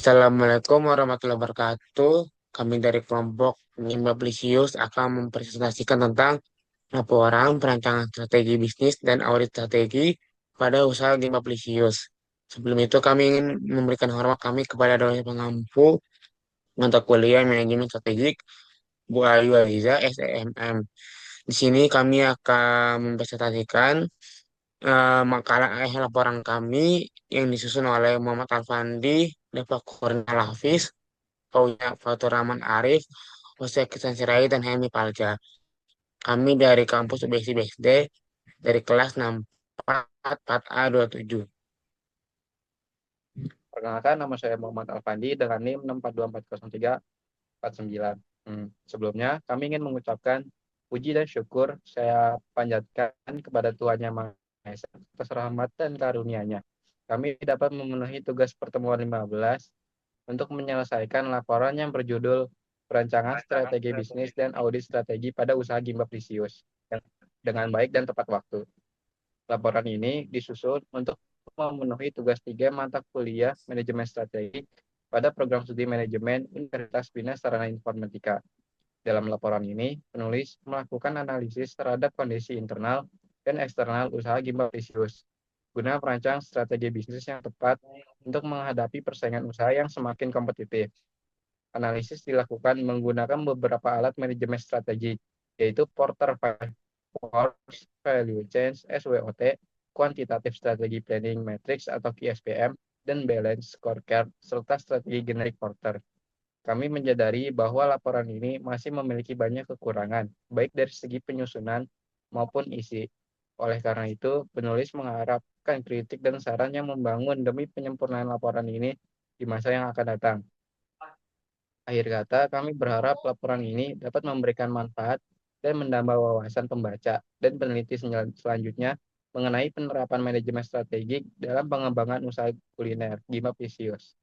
Assalamualaikum warahmatullahi wabarakatuh. Kami dari kelompok Nimbablisius akan mempresentasikan tentang laporan perancangan strategi bisnis dan audit strategi pada usaha Nimbablisius. Sebelum itu kami ingin memberikan hormat kami kepada dosen pengampu mata kuliah manajemen strategik Bu Ayu Aliza SEMM. Di sini kami akan mempresentasikan makalah laporan kami yang disusun oleh Muhammad Alfandi, Dafa Kurnia Hafiz, Fauya Fatur Rahman Arif, Jose Kisan Sirait, dan Helmi Palja. Kami dari kampus UBSI BSD dari kelas 64 4A27. Perkenalkan, nama saya Muhammad Alfandi dengan NIM 642403449. Sebelumnya, kami ingin mengucapkan puji dan syukur saya panjatkan kepada Tuhan Yang Maha Esa atas rahmat dan karunia-Nya. Kami dapat memenuhi tugas pertemuan 15 untuk menyelesaikan laporan yang berjudul Perancangan Strategi Bisnis dan Audit Strategi pada Usaha Gimbap Lisius dengan baik dan tepat waktu. Laporan ini disusun untuk memenuhi tugas 3 mata kuliah manajemen strategi pada program studi manajemen Universitas Bina Sarana Informatika. Dalam laporan ini, penulis melakukan analisis terhadap kondisi internal dan eksternal usaha Gimbal Lisius guna merancang strategi bisnis yang tepat untuk menghadapi persaingan usaha yang semakin kompetitif. Analisis dilakukan menggunakan beberapa alat manajemen strategi, yaitu Porter Force Value Change SWOT, Quantitative Strategy Planning Matrix atau QSPM, dan Balance Scorecard, serta strategi generik Porter. Kami menyadari bahwa laporan ini masih memiliki banyak kekurangan, baik dari segi penyusunan maupun isi. Oleh karena itu, penulis mengharapkan kritik dan saran yang membangun demi penyempurnaan laporan ini di masa yang akan datang. Akhir kata, kami berharap laporan ini dapat memberikan manfaat dan menambah wawasan pembaca dan peneliti selanjutnya mengenai penerapan manajemen strategik dalam pengembangan usaha kuliner Gimbap Lisius.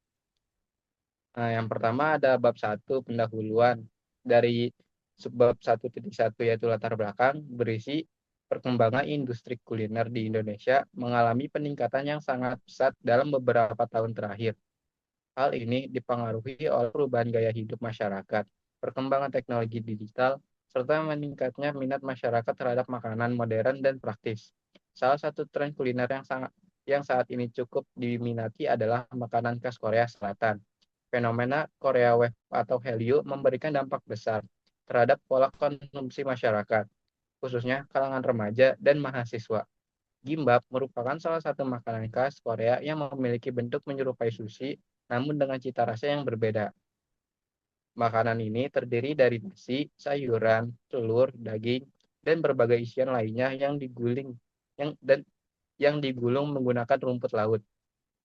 Nah, yang pertama ada bab 1 pendahuluan dari subbab 1.1 yaitu latar belakang berisi perkembangan industri kuliner di Indonesia mengalami peningkatan yang sangat pesat dalam beberapa tahun terakhir. Hal ini dipengaruhi oleh perubahan gaya hidup masyarakat, perkembangan teknologi digital, serta meningkatnya minat masyarakat terhadap makanan modern dan praktis. Salah satu tren kuliner yang saat ini cukup diminati adalah makanan khas Korea Selatan. Fenomena Korea Wave atau Hallyu memberikan dampak besar terhadap pola konsumsi masyarakat, khususnya kalangan remaja dan mahasiswa. Gimbap merupakan salah satu makanan khas Korea yang memiliki bentuk menyerupai sushi, namun dengan cita rasa yang berbeda. Makanan ini terdiri dari nasi, sayuran, telur, daging, dan berbagai isian lainnya yang digulung menggunakan rumput laut.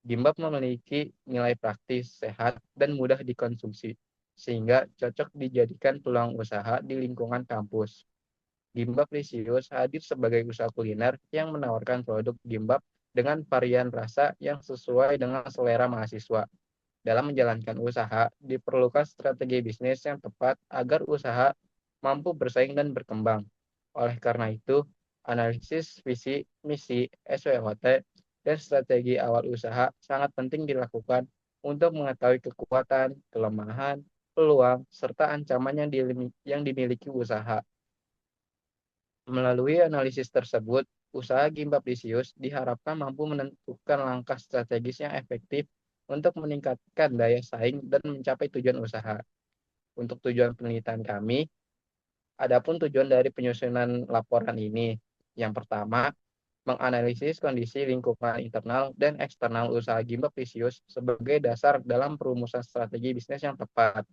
Gimbap memiliki nilai praktis, sehat, dan mudah dikonsumsi, sehingga cocok dijadikan peluang usaha di lingkungan kampus. Gimbap Lisius hadir sebagai usaha kuliner yang menawarkan produk gimbap dengan varian rasa yang sesuai dengan selera mahasiswa. Dalam menjalankan usaha, diperlukan strategi bisnis yang tepat agar usaha mampu bersaing dan berkembang. Oleh karena itu, analisis visi, misi, SWOT, dan strategi awal usaha sangat penting dilakukan untuk mengetahui kekuatan, kelemahan, peluang, serta ancaman yang dimiliki usaha. Melalui analisis tersebut, usaha Gimbap Lisius diharapkan mampu menentukan langkah strategis yang efektif untuk meningkatkan daya saing dan mencapai tujuan usaha. Untuk tujuan penelitian kami, adapun tujuan dari penyusunan laporan ini, yang pertama, menganalisis kondisi lingkungan internal dan eksternal usaha Gimbap Lisius sebagai dasar dalam perumusan strategi bisnis yang tepat.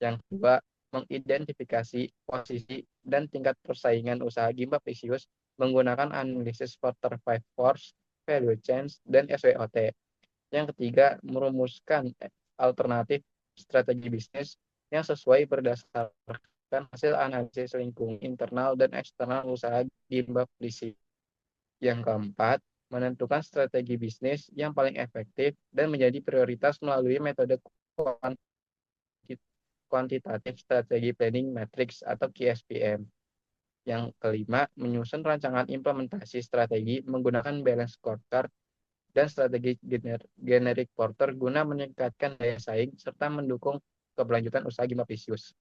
Yang kedua, mengidentifikasi posisi dan tingkat persaingan usaha Gimbap Lisius menggunakan analisis Porter Five Force, Value Change, dan SWOT. Yang ketiga, merumuskan alternatif strategi bisnis yang sesuai berdasarkan hasil analisis lingkungan internal dan eksternal usaha Gimbap Lisius. Yang keempat, menentukan strategi bisnis yang paling efektif dan menjadi prioritas melalui metode Quantitative Strategy Planning Matrix atau QSPM. Yang kelima, menyusun rancangan implementasi strategi menggunakan balance scorecard dan strategi generic porter guna meningkatkan daya saing serta mendukung keberlanjutan usaha Gimaprisius.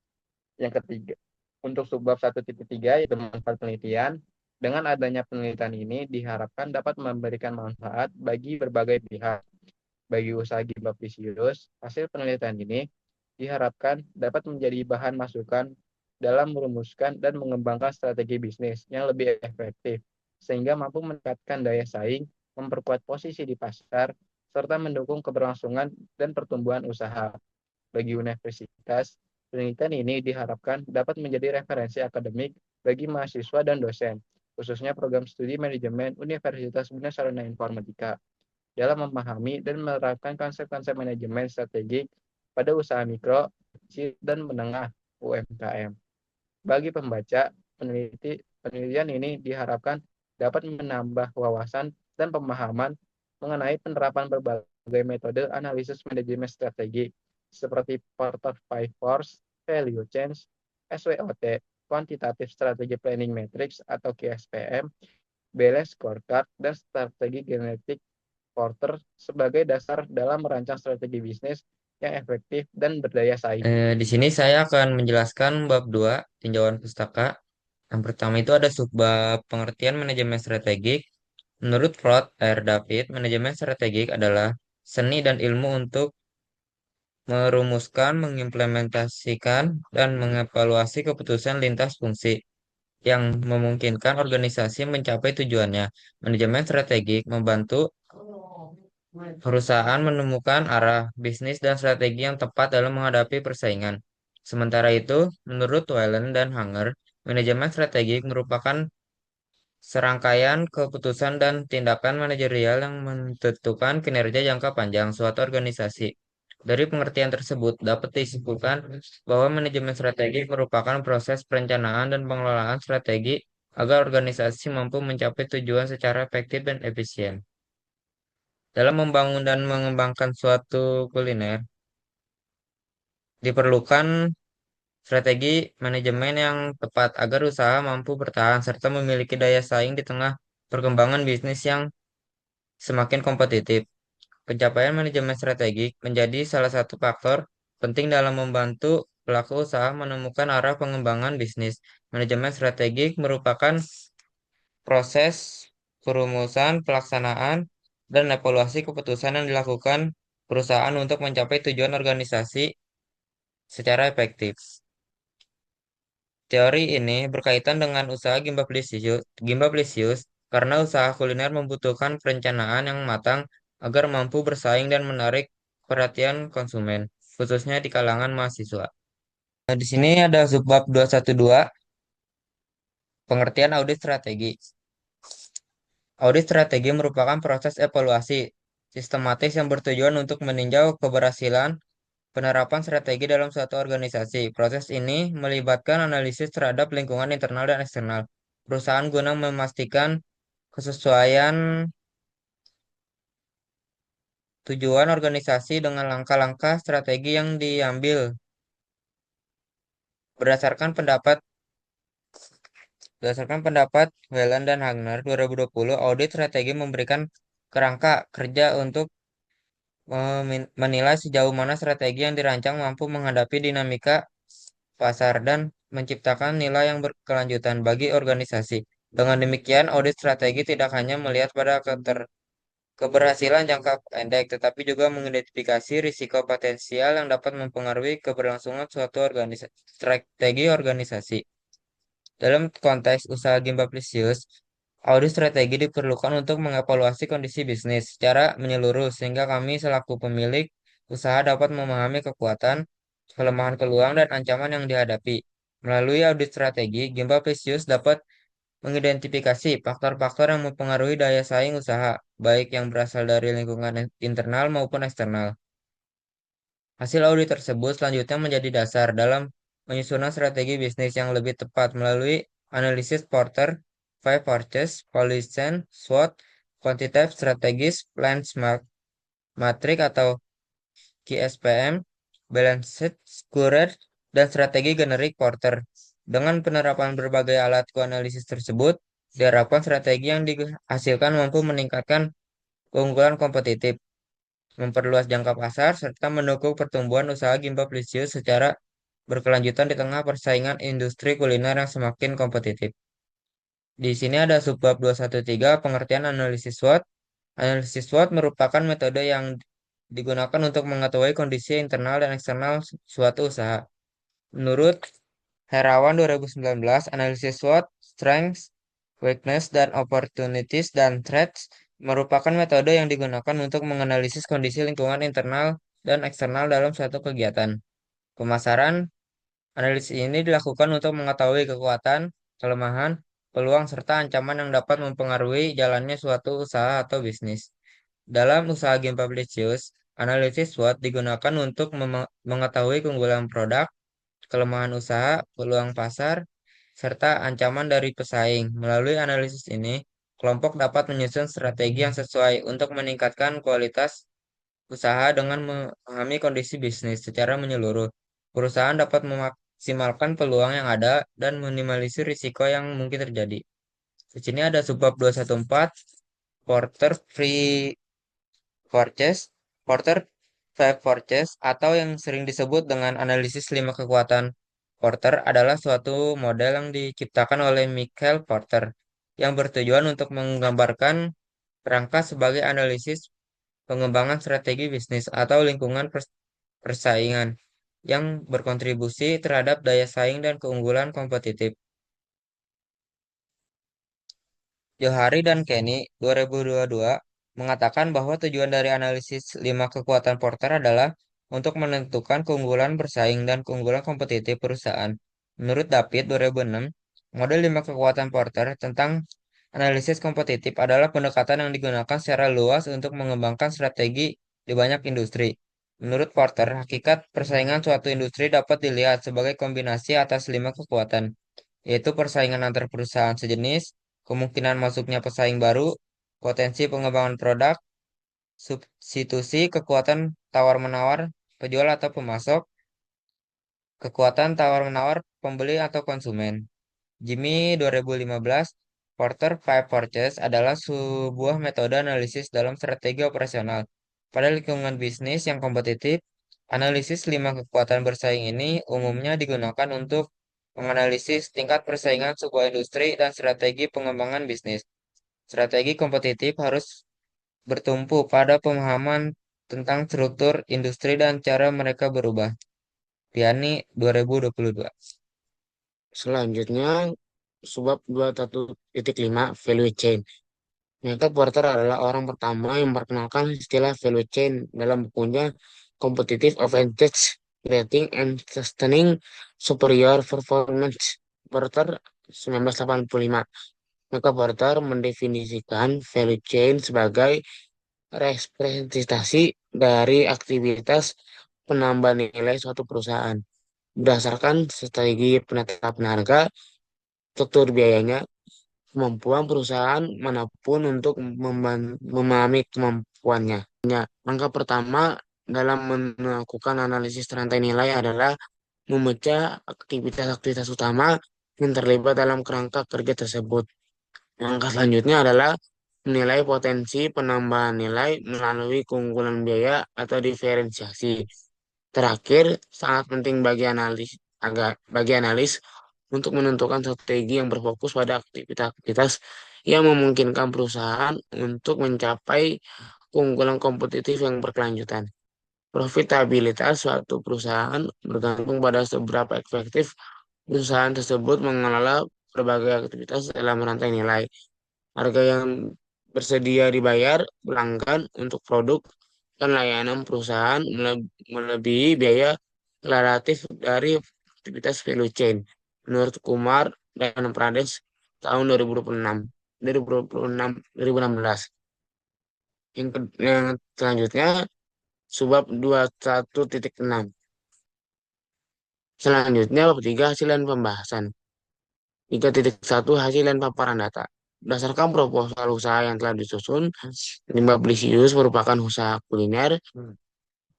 Yang ketiga, untuk subbab 1.3 yaitu manfaat penelitian, dengan adanya penelitian ini diharapkan dapat memberikan manfaat bagi berbagai pihak. Bagi usaha Gimaprisius, hasil penelitian ini diharapkan dapat menjadi bahan masukan dalam merumuskan dan mengembangkan strategi bisnis yang lebih efektif, sehingga mampu meningkatkan daya saing, memperkuat posisi di pasar, serta mendukung keberlangsungan dan pertumbuhan usaha. Bagi universitas, penelitian ini diharapkan dapat menjadi referensi akademik bagi mahasiswa dan dosen, khususnya program studi manajemen Universitas Bina Sarana Informatika, dalam memahami dan menerapkan konsep-konsep manajemen strategik pada usaha mikro, kecil, dan menengah UMKM. Bagi pembaca, penelitian ini diharapkan dapat menambah wawasan dan pemahaman mengenai penerapan berbagai metode analisis manajemen strategi seperti Porter Five Force, Value Change, SWOT, Quantitative Strategy Planning Matrix atau QSPM, Balance Scorecard, dan strategi genetik Porter sebagai dasar dalam merancang strategi bisnis yang efektif dan berdaya saing. Di sini saya akan menjelaskan bab 2 tinjauan pustaka. Yang pertama itu ada subbab pengertian manajemen strategik. Menurut Claude R. David, manajemen strategik adalah seni dan ilmu untuk merumuskan, mengimplementasikan, dan mengevaluasi keputusan lintas fungsi yang memungkinkan organisasi mencapai tujuannya. Manajemen strategik membantu perusahaan menemukan arah bisnis dan strategi yang tepat dalam menghadapi persaingan. Sementara itu, menurut Whelan dan Hanger, manajemen strategik merupakan serangkaian keputusan dan tindakan manajerial yang menentukan kinerja jangka panjang suatu organisasi. Dari pengertian tersebut, dapat disimpulkan bahwa manajemen strategi merupakan proses perencanaan dan pengelolaan strategi agar organisasi mampu mencapai tujuan secara efektif dan efisien. Dalam membangun dan mengembangkan suatu kuliner, diperlukan strategi manajemen yang tepat agar usaha mampu bertahan serta memiliki daya saing di tengah perkembangan bisnis yang semakin kompetitif. Pencapaian manajemen strategik menjadi salah satu faktor penting dalam membantu pelaku usaha menemukan arah pengembangan bisnis. Manajemen strategik merupakan proses perumusan, pelaksanaan, dan evaluasi keputusan yang dilakukan perusahaan untuk mencapai tujuan organisasi secara efektif. Teori ini berkaitan dengan usaha Gimbablisius karena usaha kuliner membutuhkan perencanaan yang matang agar mampu bersaing dan menarik perhatian konsumen, khususnya di kalangan mahasiswa. Nah, di sini ada subbab 212, pengertian audit strategi. Audit strategi merupakan proses evaluasi sistematis yang bertujuan untuk meninjau keberhasilan penerapan strategi dalam suatu organisasi. Proses ini melibatkan analisis terhadap lingkungan internal dan eksternal perusahaan guna memastikan kesesuaian tujuan organisasi dengan langkah-langkah strategi yang diambil. Berdasarkan pendapat berdasarkan pendapat Whelan dan Hagner 2020, audit strategi memberikan kerangka kerja untuk menilai sejauh mana strategi yang dirancang mampu menghadapi dinamika pasar dan menciptakan nilai yang berkelanjutan bagi organisasi. Dengan demikian, audit strategi tidak hanya melihat pada keberhasilan jangka pendek, tetapi juga mengidentifikasi risiko potensial yang dapat mempengaruhi keberlangsungan suatu strategi organisasi. Dalam konteks usaha Gimbaplisius, audit strategi diperlukan untuk mengevaluasi kondisi bisnis secara menyeluruh sehingga kami selaku pemilik usaha dapat memahami kekuatan, kelemahan peluang, dan ancaman yang dihadapi. Melalui audit strategi, Gimbaplisius dapat mengidentifikasi faktor-faktor yang mempengaruhi daya saing usaha, baik yang berasal dari lingkungan internal maupun eksternal. Hasil audit tersebut selanjutnya menjadi dasar dalam penyusunan strategi bisnis yang lebih tepat melalui analisis Porter, Five Forces, Policy, SWOT, Quantitative Strategies, Plans Matrix atau QSPM, Balanced Scorecard, dan strategi generik Porter. Dengan penerapan berbagai alat analisis tersebut, diharapkan strategi yang dihasilkan mampu meningkatkan keunggulan kompetitif, memperluas jangka pasar, serta mendukung pertumbuhan usaha Gimbap Lisius secara berkelanjutan di tengah persaingan industri kuliner yang semakin kompetitif. Di sini ada subbab 213 pengertian analisis SWOT. Analisis SWOT merupakan metode yang digunakan untuk mengetahui kondisi internal dan eksternal suatu usaha. Menurut Herawan 2019, analisis SWOT, strengths, weakness, dan opportunities dan threats merupakan metode yang digunakan untuk menganalisis kondisi lingkungan internal dan eksternal dalam suatu kegiatan. Pemasaran, analisis ini dilakukan untuk mengetahui kekuatan, kelemahan, peluang, serta ancaman yang dapat mempengaruhi jalannya suatu usaha atau bisnis. Dalam usaha game publicius, analisis SWOT digunakan untuk mengetahui keunggulan produk, kelemahan usaha, peluang pasar, serta ancaman dari pesaing. Melalui analisis ini, kelompok dapat menyusun strategi yang sesuai untuk meningkatkan kualitas usaha dengan memahami kondisi bisnis secara menyeluruh. Perusahaan dapat memaksimalkan peluang yang ada dan minimalisir risiko yang mungkin terjadi. Di sini ada subbab 214, Porter Free Purchase, Porter Five Purchase, atau yang sering disebut dengan analisis 5 kekuatan Porter adalah suatu model yang diciptakan oleh Michael Porter yang bertujuan untuk menggambarkan kerangka sebagai analisis pengembangan strategi bisnis atau lingkungan persaingan yang berkontribusi terhadap daya saing dan keunggulan kompetitif. Johari dan Kenny 2022 mengatakan bahwa tujuan dari analisis 5 kekuatan Porter adalah untuk menentukan keunggulan bersaing dan keunggulan kompetitif perusahaan. Menurut David 2006, model 5 kekuatan Porter tentang analisis kompetitif adalah pendekatan yang digunakan secara luas untuk mengembangkan strategi di banyak industri. Menurut Porter, hakikat persaingan suatu industri dapat dilihat sebagai kombinasi atas 5 kekuatan, yaitu persaingan antar perusahaan sejenis, kemungkinan masuknya pesaing baru, potensi pengembangan produk, substitusi, kekuatan tawar-menawar penjual atau pemasok, kekuatan tawar-menawar pembeli atau konsumen. Jimmy 2015, Porter Five Forces adalah sebuah metode analisis dalam strategi operasional. Pada lingkungan bisnis yang kompetitif, analisis 5 kekuatan bersaing ini umumnya digunakan untuk menganalisis tingkat persaingan sebuah industri dan strategi pengembangan bisnis. Strategi kompetitif harus bertumpu pada pemahaman tentang struktur industri dan cara mereka berubah. Piani 2022. Selanjutnya, subbab 21.5 value chain. Michael Porter adalah orang pertama yang memperkenalkan istilah value chain dalam bukunya Competitive Advantage, Creating and Sustaining Superior Performance, Porter 1985. Michael Porter mendefinisikan value chain sebagai representasi dari aktivitas penambah nilai suatu perusahaan berdasarkan strategi penetapan harga, struktur biayanya, kemampuan perusahaan manapun untuk memahami kemampuannya. Langkah pertama dalam melakukan analisis rantai nilai adalah memecah aktivitas-aktivitas utama yang terlibat dalam kerangka kerja tersebut. Langkah selanjutnya adalah menilai potensi penambahan nilai melalui keunggulan biaya atau diferensiasi. Terakhir, sangat penting bagi analis untuk menentukan strategi yang berfokus pada aktivitas-aktivitas yang memungkinkan perusahaan untuk mencapai keunggulan kompetitif yang berkelanjutan. Profitabilitas suatu perusahaan bergantung pada seberapa efektif perusahaan tersebut mengelola berbagai aktivitas dalam rantai nilai. Harga yang bersedia dibayar pelanggan untuk produk dan layanan perusahaan melebihi biaya relatif dari aktivitas value chain. Menurut Kumar dan Pradesh tahun 2026, 2016. Yang selanjutnya, subbab 21.6. Selanjutnya, bab 3 hasil dan pembahasan. 3.1 hasil dan paparan data. Berdasarkan proposal usaha yang telah disusun, Limbah Blisius merupakan usaha kuliner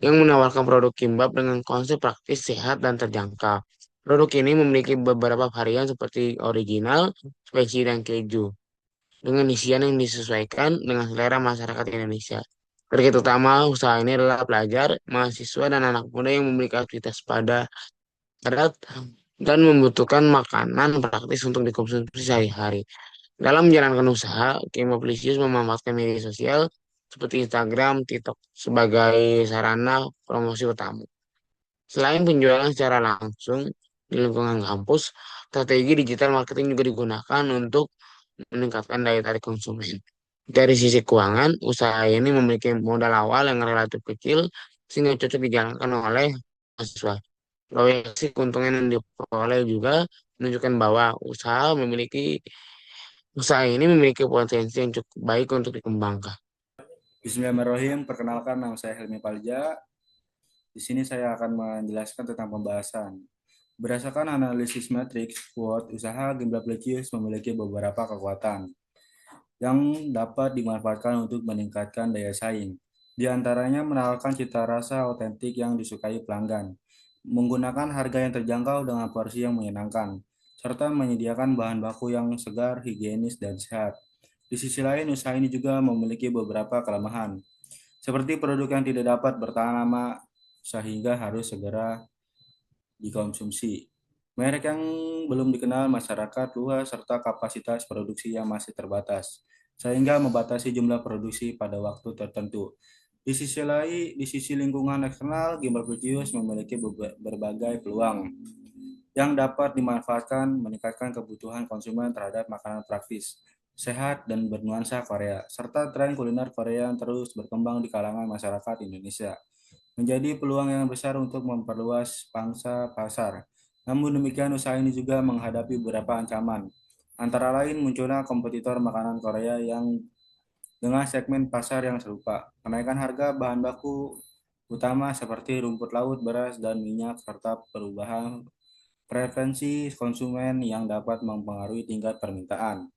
yang menawarkan produk kimbap dengan konsep praktis, sehat, dan terjangkau. Produk ini memiliki beberapa varian seperti original, speci, dan keju. dengan isian yang disesuaikan dengan selera masyarakat Indonesia. Target utama usaha ini adalah pelajar, mahasiswa, dan anak muda yang memiliki aktivitas padat dan membutuhkan makanan praktis untuk dikonsumsi sehari-hari. Dalam menjalankan usaha, Kemoplisius memanfaatkan media sosial seperti Instagram, TikTok sebagai sarana promosi utama. Selain penjualan secara langsung di lingkungan kampus, strategi digital marketing juga digunakan untuk meningkatkan daya tarik konsumen. Dari sisi keuangan, usaha ini memiliki modal awal yang relatif kecil sehingga cocok dijalankan oleh mahasiswa. Proyeksi keuntungan yang diperoleh juga menunjukkan bahwa usaha ini memiliki potensi yang cukup baik untuk dikembangkan. Bismillahirrahmanirrahim. Perkenalkan, nama saya Helmi Palja. Di sini saya akan menjelaskan tentang pembahasan. Berdasarkan analisis matriks SWOT, usaha Gimbal Plecius memiliki beberapa kekuatan yang dapat dimanfaatkan untuk meningkatkan daya saing. Di antaranya menawarkan cita rasa otentik yang disukai pelanggan, menggunakan harga yang terjangkau dengan porsi yang menyenangkan, serta menyediakan bahan baku yang segar, higienis, dan sehat. Di sisi lain, usaha ini juga memiliki beberapa kelemahan, seperti produk yang tidak dapat bertahan lama sehingga harus segera dikonsumsi. Merek yang belum dikenal masyarakat luas serta kapasitas produksi yang masih terbatas, sehingga membatasi jumlah produksi pada waktu tertentu. Di sisi lain, di sisi lingkungan eksternal, Gimbal Plecius memiliki berbagai peluang yang dapat dimanfaatkan meningkatkan kebutuhan konsumen terhadap makanan praktis, sehat, dan bernuansa Korea, serta tren kuliner Korea yang terus berkembang di kalangan masyarakat Indonesia menjadi peluang yang besar untuk memperluas pangsa pasar. Namun demikian, usaha ini juga menghadapi beberapa ancaman, antara lain munculnya kompetitor makanan Korea yang dengan segmen pasar yang serupa, kenaikan harga bahan baku utama seperti rumput laut, beras, dan minyak, serta perubahan preferensi konsumen yang dapat mempengaruhi tingkat permintaan.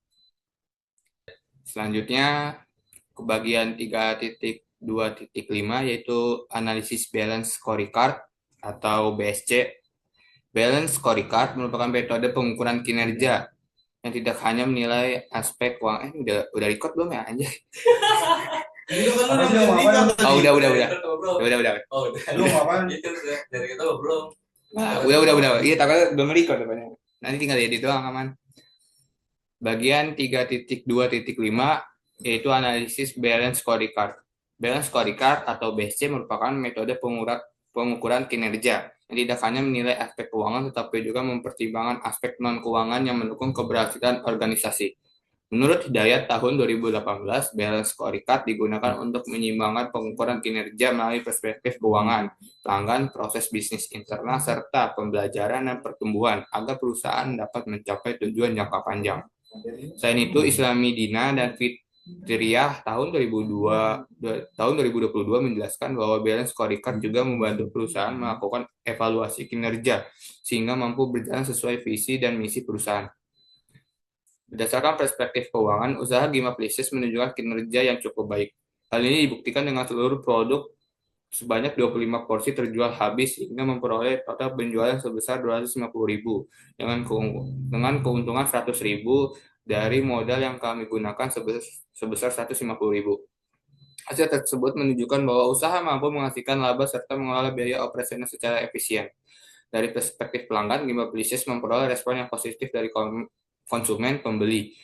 Selanjutnya ke bagian 3.2.5 yaitu analisis balance scorecard atau BSC. Balance scorecard merupakan metode pengukuran kinerja yang tidak hanya menilai aspek keuangan. Udah record belum ya anjay? Oh, udah. Lu ngapain? Dari itu belum. Nah, udah. Iya, tapi belum record depannya. Nanti tinggal edit doang aman. Bagian 3.2.5 yaitu analisis balance scorecard. Balance scorecard atau BSC merupakan metode pengukuran kinerja yang tidak hanya menilai aspek keuangan tetapi juga mempertimbangkan aspek non-keuangan yang mendukung keberhasilan organisasi. Menurut Hidayat tahun 2018, balance scorecard digunakan untuk menyeimbangkan pengukuran kinerja melalui perspektif keuangan, pelanggan, proses bisnis internal, serta pembelajaran dan pertumbuhan agar perusahaan dapat mencapai tujuan jangka panjang. Selain itu, Islami Dina dan Fitriyah tahun 2022 menjelaskan bahwa balance scorecard juga membantu perusahaan melakukan evaluasi kinerja sehingga mampu berjalan sesuai visi dan misi perusahaan. Berdasarkan perspektif keuangan, usaha Gimaplicious menunjukkan kinerja yang cukup baik. Hal ini dibuktikan dengan seluruh produk sebanyak 25 porsi terjual habis hingga memperoleh total penjualan sebesar 250.000 dengan keuntungan 100.000 dari modal yang kami gunakan sebesar 150.000. Hasil tersebut menunjukkan bahwa usaha mampu menghasilkan laba serta mengelola biaya operasional secara efisien. Dari perspektif pelanggan, Gimaplicious memperoleh respon yang positif dari konsumen pembeli.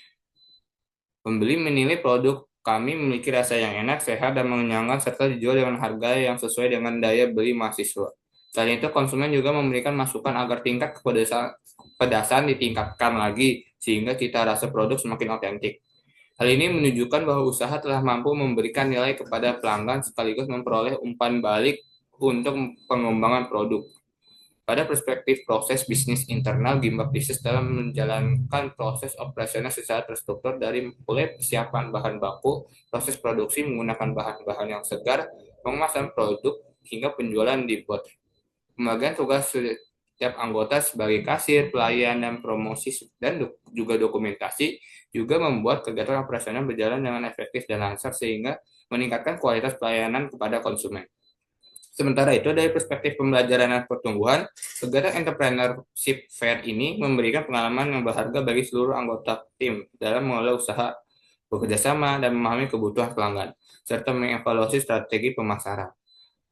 Pembeli menilai produk kami memiliki rasa yang enak, sehat, dan mengenyangkan serta dijual dengan harga yang sesuai dengan daya beli mahasiswa. Selain itu, konsumen juga memberikan masukan agar tingkat kepedasan ditingkatkan lagi sehingga cita rasa produk semakin otentik. Hal ini menunjukkan bahwa usaha telah mampu memberikan nilai kepada pelanggan sekaligus memperoleh umpan balik untuk pengembangan produk. Pada perspektif proses bisnis internal, Gimaplicious dalam menjalankan proses operasional secara terstruktur dari mulai persiapan bahan baku, proses produksi menggunakan bahan-bahan yang segar, pengemasan produk, hingga penjualan di bot. Pembagian tugas setiap anggota sebagai kasir, pelayan, dan promosi, dan juga dokumentasi, juga membuat kegiatan operasional berjalan dengan efektif dan lancar sehingga meningkatkan kualitas pelayanan kepada konsumen. Sementara itu, dari perspektif pembelajaran dan pertumbuhan, kegiatan entrepreneurship fair ini memberikan pengalaman yang berharga bagi seluruh anggota tim dalam mengelola usaha bekerja sama, dan memahami kebutuhan pelanggan, serta mengevaluasi strategi pemasaran.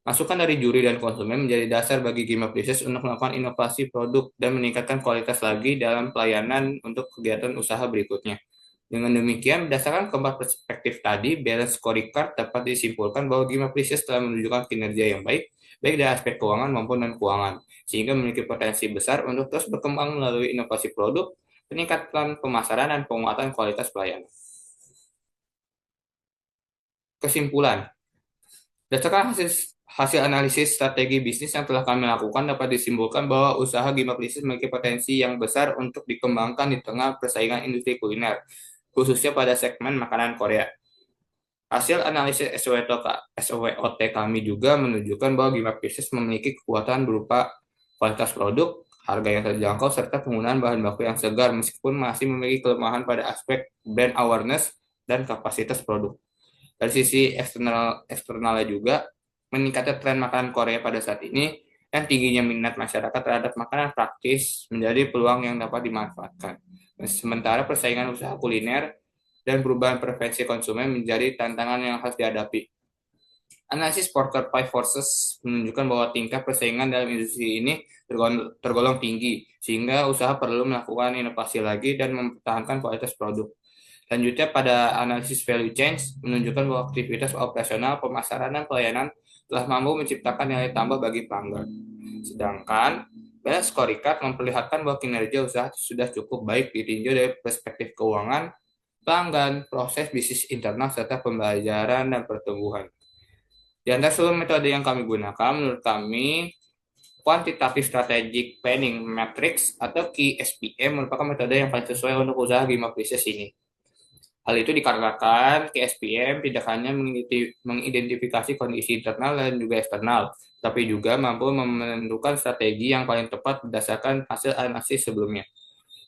Masukan dari juri dan konsumen menjadi dasar bagi Gimap Business untuk melakukan inovasi produk dan meningkatkan kualitas lagi dalam pelayanan untuk kegiatan usaha berikutnya. Dengan demikian, berdasarkan keempat perspektif tadi, balance scorecard dapat disimpulkan bahwa Gimap Business telah menunjukkan kinerja yang baik, baik dari aspek keuangan maupun non-keuangan, sehingga memiliki potensi besar untuk terus berkembang melalui inovasi produk, peningkatan pemasaran, dan penguatan kualitas pelayanan. Kesimpulan, berdasarkan hasil analisis strategi bisnis yang telah kami lakukan dapat disimpulkan bahwa usaha Gimap Business memiliki potensi yang besar untuk dikembangkan di tengah persaingan industri kuliner, khususnya pada segmen makanan Korea. Hasil analisis SWOT kami juga menunjukkan bahwa Gimap Business memiliki kekuatan berupa kualitas produk, harga yang terjangkau, serta penggunaan bahan baku yang segar meskipun masih memiliki kelemahan pada aspek brand awareness dan kapasitas produk. Dari sisi eksternalnya juga, meningkatnya tren makanan Korea pada saat ini dan tingginya minat masyarakat terhadap makanan praktis menjadi peluang yang dapat dimanfaatkan. Sementara persaingan usaha kuliner dan perubahan preferensi konsumen menjadi tantangan yang harus dihadapi. Analisis Porter Pie Forces menunjukkan bahwa tingkat persaingan dalam industri ini tergolong tinggi, sehingga usaha perlu melakukan inovasi lagi dan mempertahankan kualitas produk. Selanjutnya, pada analisis value change menunjukkan bahwa aktivitas operasional, pemasaran, dan pelayanan telah mampu menciptakan nilai tambah bagi pelanggan. Sedangkan balance scorecard memperlihatkan bahwa kinerja usaha sudah cukup baik ditinjau dari perspektif keuangan, pelanggan, proses bisnis internal, serta pembelajaran dan pertumbuhan. Di antara seluruh metode yang kami gunakan, menurut kami, Quantitative Strategic Planning Matrix atau QSPM merupakan metode yang paling sesuai untuk usaha Gimap Business ini. Hal itu dikarenakan QSPM tidak hanya mengidentifikasi kondisi internal dan juga eksternal, tapi juga mampu menentukan strategi yang paling tepat berdasarkan hasil analisis sebelumnya.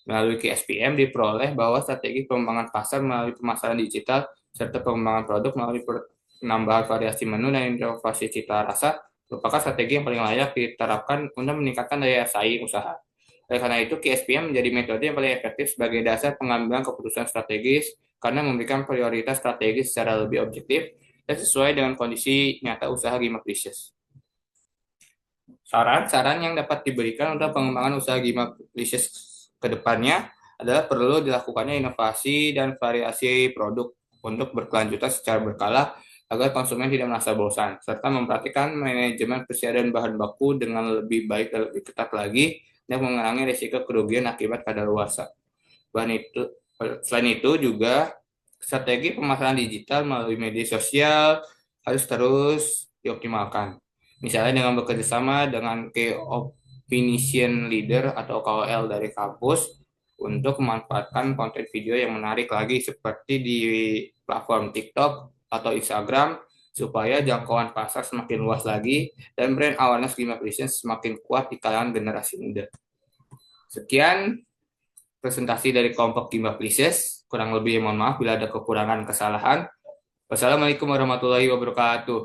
Melalui QSPM diperoleh bahwa strategi pengembangan pasar melalui pemasaran digital serta pengembangan produk melalui penambahan variasi menu dan inovasi cita rasa merupakan strategi yang paling layak diterapkan untuk meningkatkan daya saing usaha. Oleh karena itu, QSPM menjadi metode yang paling efektif sebagai dasar pengambilan keputusan strategis karena memberikan prioritas strategis secara lebih objektif dan sesuai dengan kondisi nyata usaha Gimap Business. Saran-saran yang dapat diberikan untuk pengembangan usaha Gimap Business ke depannya adalah perlu dilakukannya inovasi dan variasi produk untuk berkelanjutan secara berkala agar konsumen tidak merasa bosan, serta memperhatikan manajemen persediaan bahan baku dengan lebih baik dan lebih ketat lagi dan mengurangi risiko kerugian akibat kadaluarsa. Selain itu juga strategi pemasaran digital melalui media sosial harus terus dioptimalkan. Misalnya dengan bekerja sama dengan opinion leader atau KOL dari kampus untuk memanfaatkan konten video yang menarik lagi seperti di platform TikTok atau Instagram supaya jangkauan pasar semakin luas lagi dan brand awareness Gimap Business semakin kuat di kalangan generasi muda. Sekian presentasi dari kelompok Gimap Business. Kurang lebih mohon maaf bila ada kekurangan kesalahan. Wassalamualaikum warahmatullahi wabarakatuh.